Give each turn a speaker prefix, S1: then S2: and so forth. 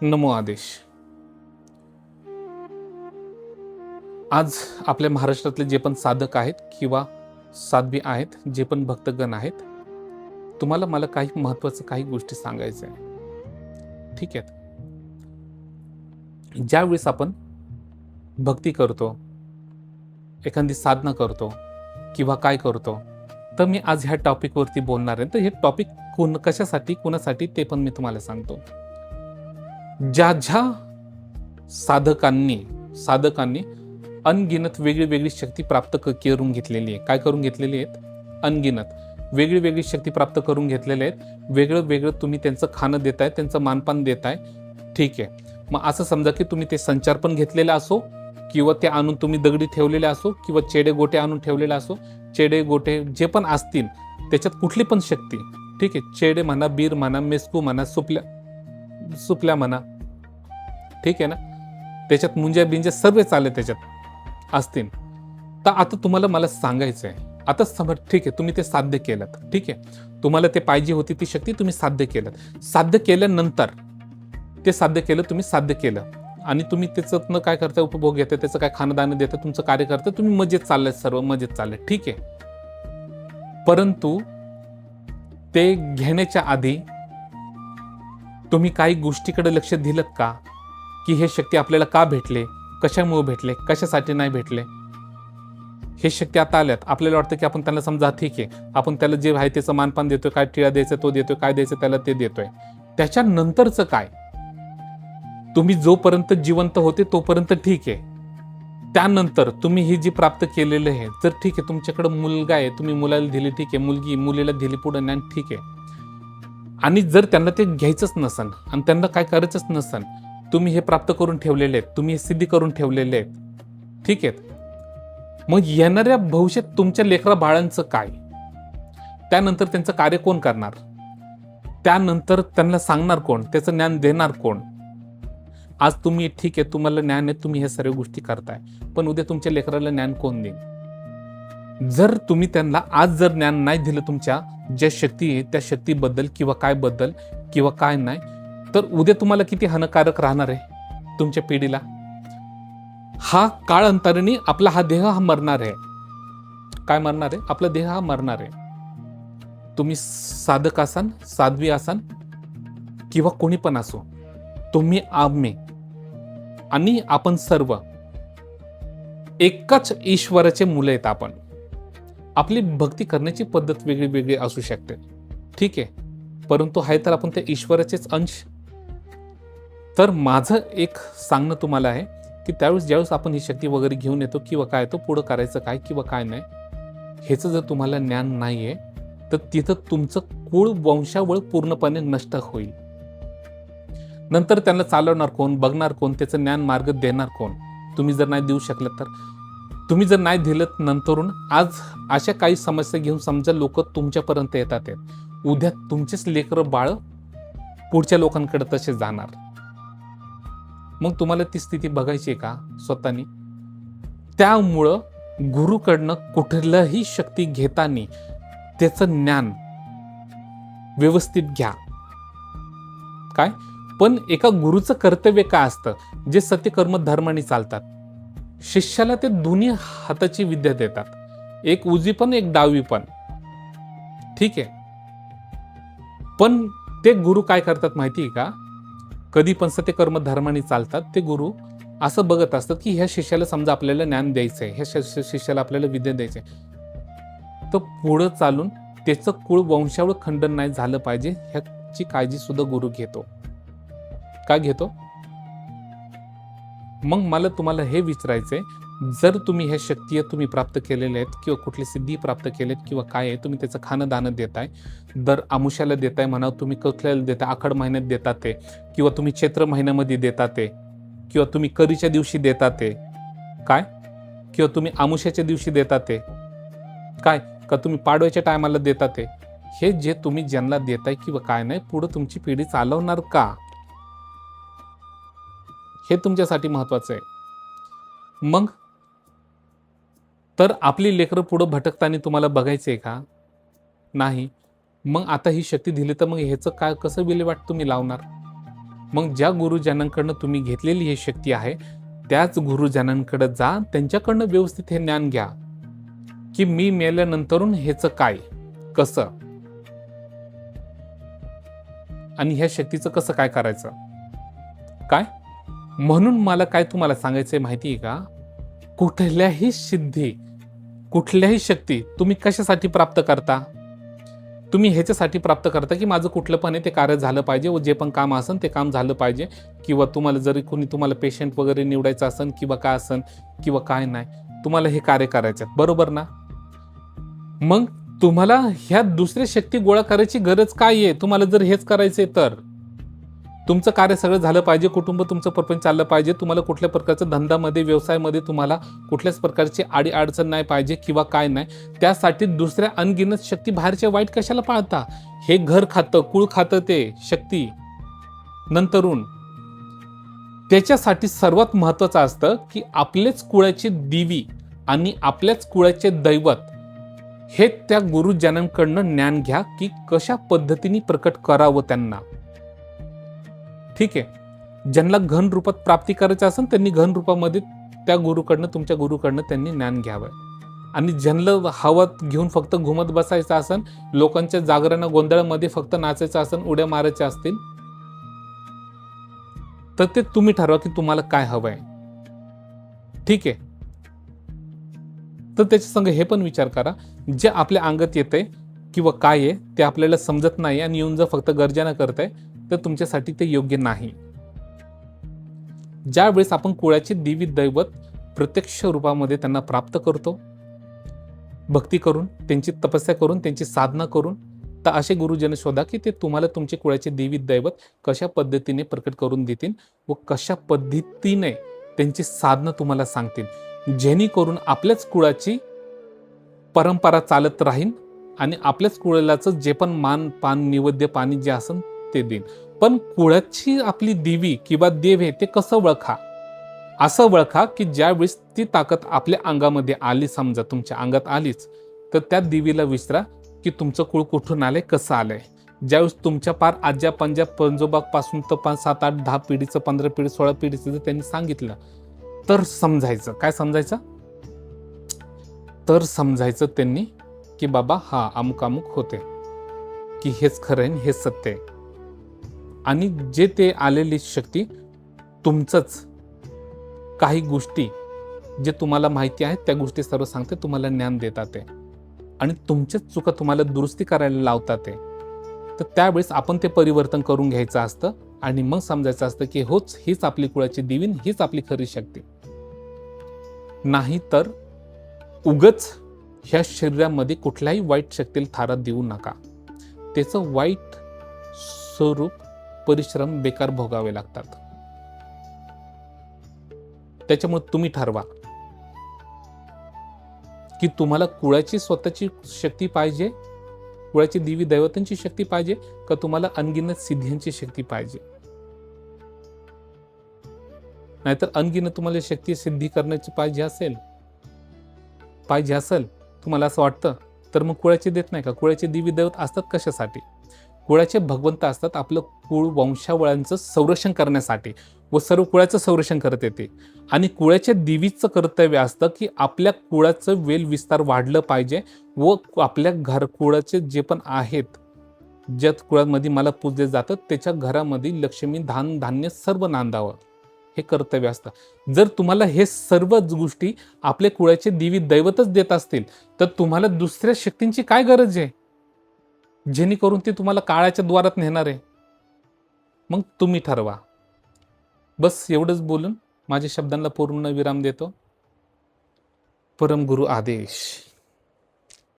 S1: नमो आदेश. आज आपल्या महाराष्ट्रातले जे पण साधक आहेत किंवा साध्वी आहेत, जे पण भक्तगण आहेत, तुम्हाला मला काही महत्वाचं काही गोष्टी सांगायचं आहे. ठीक आहे. ज्यावेळेस आपण भक्ती करतो, एखादी साधना करतो किंवा काय करतो, तर मी आज ह्या टॉपिकवरती बोलणार आहे. तर हे टॉपिक कशासाठी, कोणासाठी ते पण मी तुम्हाला सांगतो. ज्या साधकांनी अनगिनत वेगळी शक्ती प्राप्त करून घेतलेली आहे. काय करून घेतलेली आहेत? अनगिनत वेगळी शक्ती प्राप्त करून घेतलेले आहेत. वेगळं तुम्ही त्यांचं खाणं देताय, त्यांचं मानपान देताय. ठीक आहे. मग असं समजा की तुम्ही ते संचार पण घेतलेला असो, किंवा ते आणून तुम्ही दगडी ठेवलेले असो, किंवा चेडे गोटे आणून ठेवलेले असो. चेडे गोटे जे पण असतील त्याच्यात कुठली पण शक्ती, ठीक आहे, चेडे म्हणा, बीर म्हणा, मेस्कू म्हणा, सुपल्या म्हणा, ठीक आहे ना, त्याच्यात मुंज्या बिंज्या सर्व चाले त्याच्यात असतील. तर आता तुम्हाला मला सांगायचं आहे, आता समज ठीक आहे, तुम्ही ते साध्य केलं, ठीक आहे, तुम्हाला ते पाहिजे होती ती शक्ती तुम्ही साध्य केलं. साध्य केल्यानंतर ते साध्य केलं, तुम्ही साध्य केलं आणि तुम्ही त्याचं काय करताय, उपभोग घेताय, त्याचं काय खानदान देताय, तुमचं कार्य करताय, तुम्ही मजेत चाललंय, सर्व मजेत चाललंय, ठीक आहे. परंतु ते घेण्याच्या आधी तुम्ही काही गोष्टीकडे लक्ष दिलं का, की हे शक्ती आपल्याला का भेटले, कशामुळे भेटले, कशासाठी नाही भेटले. हे शक्ती आता आल्यात, आपल्याला वाटतं की आपण त्यांना समजा ठीक आहे, आपण त्याला जे आहे त्याचं मानपान देतोय, काय टिळा द्यायचं तो देतोय, काय द्यायचं त्याला ते देतोय. त्याच्यानंतरचं काय, तुम्ही जोपर्यंत जिवंत होते तोपर्यंत ठीक आहे. त्यानंतर तुम्ही ही जी प्राप्त केलेलं आहे, जर ठीक आहे तुमच्याकडे मुलगा आहे, तुम्ही मुलाला दिली, ठीक आहे, मुलीला दिली पुढे ज्ञान, ठीक आहे. आणि जर त्यांना ते घ्यायचंच नसन आणि त्यांना काय करायचंच नसन, तुम्ही हे प्राप्त करून ठेवलेले आहेत, तुम्ही हे सिद्धी करून ठेवलेले आहेत, ठीक आहे. मग येणाऱ्या भविष्यात तुमच्या लेकरा बाळांचं काय, त्यानंतर त्यांचं कार्य कोण करणार, त्यानंतर त्यांना सांगणार कोण, त्याचं ज्ञान देणार कोण. आज तुम्ही ठीक आहे, तुम्हाला ज्ञान आहे, तुम्ही हे सर्व गोष्टी करताय, पण उद्या तुमच्या लेकराला ज्ञान कोण देईल. जर तुम्ही त्यांना आज जर ज्ञान नाही दिलं तुमच्या ज्या शक्ती आहे त्या शक्तीबद्दल किंवा काय बद्दल किंवा काय नाही, तर उद्या तुम्हाला किती हानिकारक राहणार आहे तुमच्या पिढीला. हा काळ अंतराने आपला हा देह हा मरणार आहे. काय मरणार आहे? आपला देह हा मरणार आहे. तुम्ही साधक असाल, साध्वी असाल किंवा कोणी पण असो, तुम्ही आम्ही आणि आपण सर्व एकाच ईश्वराचे मुलं आहेत. आपण आपली भक्ती करण्याची पद्धत वेगळी असू शकते, ठीक आहे, परंतु आहे तर आपण त्या ईश्वराचेच अंश. तर माझं एक सांगणं तुम्हाला आहे की ज्यावेळेस आपण ही शक्ती वगैरे घेऊन येतो किंवा काय, तो पुढं करायचं काय किंवा काय नाही, ह्याचं जर तुम्हाला ज्ञान नाहीये, तर तिथं तुमचं कुळ वंशावळ पूर्णपणे नष्ट होईल. नंतर त्यांना चालवणार कोण, बघणार कोण, त्याचं ज्ञान मार्ग देणार कोण. तुम्ही जर नाही देऊ शकलं तर, तुम्ही जर नाही दिलं, नंतरून आज अशा काही समस्या घेऊन समजा लोक तुमच्यापर्यंत येतात, उद्या तुमचेच लेकरं बाळ पुढच्या लोकांकडे तसे जाणार. मग तुम्हाला ती स्थिती बघायची आहे का स्वतःनी. त्यामुळं गुरुकडनं कुठलंही शक्ती घेताना त्याचं ज्ञान व्यवस्थित घ्या. काय पण एका गुरुचं कर्तव्य काय असतं, जे सत्यकर्म धर्माने चालतात, शिष्याला ते दोन्ही हाताची विद्या देतात, एक उजवी पण एक डावी पण, ठीक आहे. पण ते गुरु काय करतात माहिती आहे का, कधी पण सत्यकर्म धर्माने चालतात ते गुरु असं बघत असतात की ह्या शिष्याला समजा आपल्याला ज्ञान द्यायचंय, ह्या शिष्याला आपल्याला विद्या द्यायचंय, तर पुढं चालून त्याचं कुळ वंशावळ खंडन नाही झालं पाहिजे, ह्याची काळजी सुद्धा गुरु घेतो. काय घेतो? मग मला तुम्हाला हे विचारायचंय, जर तुम्ही ह्या शक्ती तुम्ही प्राप्त केलेल्या आहेत किंवा कुठली सिद्धी प्राप्त केलेत किंवा काय आहे, तुम्ही त्याचं खाणं दान देताय, दर आमुष्याला देताय म्हणा, तुम्ही कुठल्याला देताय, आखाड महिन्यात देतात ते, किंवा तुम्ही चैत्र महिन्यामध्ये देतात ते, किंवा तुम्ही करीच्या दिवशी देतात ते काय, किंवा तुम्ही आमुष्याच्या दिवशी देतात ते काय, का तुम्ही पाडव्याच्या टायमाला देतात ते, हे जे तुम्ही ज्यांना देताय किंवा काय नाही, पुढे तुमची पिढी चालवणार का, हे तुमच्यासाठी महत्वाचं आहे. मग तर आपली लेकरं पुढं भटकताना तुम्हाला बघायचंय का, नाही. मग आता ही शक्ती दिली तर मग ह्याचं काय कसं विल्हेवाट तुम्ही लावणार? मग ज्या गुरुजनांकडनं तुम्ही घेतलेली ही शक्ती आहे त्याच गुरुजनांकडे जा, त्यांच्याकडनं व्यवस्थित हे ज्ञान घ्या की मी मेल्यानंतरून ह्याचं काय, कसं आणि ह्या शक्तीचं कसं काय करायचं काय. म्हणून मला काय तुम्हाला सांगायचंय माहिती आहे का, कुठल्याही सिद्धी, कुठल्याही शक्ती तुम्ही कशासाठी प्राप्त करता? तुम्ही ह्याच्यासाठी प्राप्त करता की माझं कुठलं पण आहे ते कार्य झालं पाहिजे व जे पण काम असेल ते काम झालं पाहिजे, किंवा तुम्हाला जरी कोणी तुम्हाला पेशंट वगैरे निवडायचं असेल किंवा काय असेल किंवा काय नाही, तुम्हाला हे कार्य करायचं आहे, बरोबर ना? मग तुम्हाला ह्या दुसऱ्या शक्ती गोळा करायची गरज काय आहे? तुम्हाला जर हेच करायचंय तर तुमचं कार्य सगळं झालं पाहिजे, कुटुंब तुमचं प्रपंच चाललं पाहिजे, तुम्हाला कुठल्या प्रकारचं धंद्यामध्ये व्यवसायामध्ये तुम्हाला कुठल्याच प्रकारची आडी अडचण नाही पाहिजे किंवा काय नाही, त्यासाठी दुसऱ्या अनगिनत शक्ती बाहेरच्या वाईट कशाला पाळता? हे घर खातं, कुळ खातं ते शक्ती नंतरून. त्याच्यासाठी सर्वात महत्वाचं असतं की आपलेच कुळाची दिवी आणि आपल्याच कुळाचे दैवत हे त्या गुरुजनांकडनं ज्ञान घ्या की कशा पद्धतीने प्रकट करावं त्यांना. ठीक आहे, ज्यांना घन रूपात प्राप्ती करायचं असेल त्यांनी घन रूपामध्ये त्या गुरुकडनं, तुमच्या गुरुकडनं त्यांनी ज्ञान घ्यावं. आणि ज्यांना हवत घेऊन फक्त घुमत बसायचं असेल, लोकांच्या जागरण गोंधळामध्ये फक्त नाचायचं असेल, उड्या मारायच्या असतील, तर ते तुम्ही ठरवा की तुम्हाला काय हवंय. ठीक आहे, तर त्याच्या संग हे पण विचार करा, जे आपल्या अंगात येतंय किंवा काय आहे ते आपल्याला समजत नाही आणि येऊन जर फक्त गर्जना करताय तर तुमच्यासाठी ते योग्य नाही. ज्यावेळेस आपण कुळाचे देवी दैवत प्रत्यक्ष रूपामध्ये त्यांना प्राप्त करतो, भक्ती करून, त्यांची तपस्या करून, त्यांची साधना करून, तर असे गुरुजन शोधा की ते तुम्हाला तुमचे कुळाचे देवी दैवत कशा पद्धतीने प्रकट करून देतील व कशा पद्धतीने त्यांची साधना तुम्हाला सांगतील, जेणेकरून आपल्याच कुळाची परंपरा चालत राहील आणि आपल्याच कुळाचं जे पण मान पान निवेद्य पाणी जे असेल ते देईन. पण कुळाची आपली देवी किंवा देव आहे ते कसं ओळखा? असं ओळखा की ज्यावेळेस ती ताकद आपल्या अंगामध्ये आली, समजा तुमच्या अंगात आलीच, तर त्या देवीला विचारा की तुमचं कुळ कुठून आलंय, कसं आलंय. ज्यावेळेस तुमच्या पार आज्या पंजा पंजोबाग पासून तर 5 7 8 10 पिढीचं, 15 पिढी 16 पिढीचं जर त्यांनी सांगितलं तर समजायचं. काय समजायचं? तर समजायचं त्यांनी की बाबा हा अमुक अमुक होते, की हेच खरं आहे, हेच सत्य आहे. आणि जे ते आलेली शक्ती तुमचंच काही गोष्टी जे तुम्हाला माहिती आहेत त्या गोष्टी सर्व सांगते, तुम्हाला ज्ञान देतात ते आणि तुमच्याच चुका तुम्हाला दुरुस्ती करायला लावतात ते. तर त्यावेळेस आपण ते परिवर्तन करून घ्यायचं असतं आणि मग समजायचं असतं की होच हीच आपली कुळाची देवी, हीच आपली खरी शक्ती. नाही तर उगच ह्या शरीरामध्ये कुठल्याही वाईट शक्तीला थारा देऊ नका. त्याचं वाईट स्वरूप, परिश्रम बेकार भोगावे लागतात. त्याच्यामुळे तुम्ही ठरवा की तुम्हाला कुळाची स्वतःची शक्ती पाहिजे, कुळाची देवी दैवतांची शक्ती पाहिजे, का तुम्हाला अनगिनत सिद्ध्यांची शक्ती पाहिजे. नाहीतर अनगिनत तुम्हाला शक्ती सिद्धी करण्याची पाहिजे असेल तुम्हाला असं वाटतं, तर मग कुळाचे देत नाही का? कुळाचे देवी दैवत असतात कशासाठी? कुळाचे भगवंत असतात आपलं कुळ वंशावळांचं संरक्षण करण्यासाठी व सर्व कुळाचं संरक्षण करत येते. आणि कुळाच्या देवीचं कर्तव्य असतं की आपल्या कुळाचं वेल विस्तार वाढलं पाहिजे व आपल्या कुळाचे जे पण आहेत, ज्या कुळामध्ये मला पूजले जातं त्याच्या घरामध्ये लक्ष्मी, धान धान्य सर्व नांदावं, हे कर्तव्य असतं. जर तुम्हाला हे सर्व गोष्टी आपल्या कुळाचे देवी दैवतच देत असतील तर तुम्हाला दुसऱ्या शक्तींची काय गरज आहे, जेणेकरून ते तुम्हाला काळाच्या द्वारात नेणार आहे? मग तुम्ही ठरवा. बस एवढंच बोलून माझ्या शब्दांना पूर्ण विराम देतो. परमगुरु आदेश.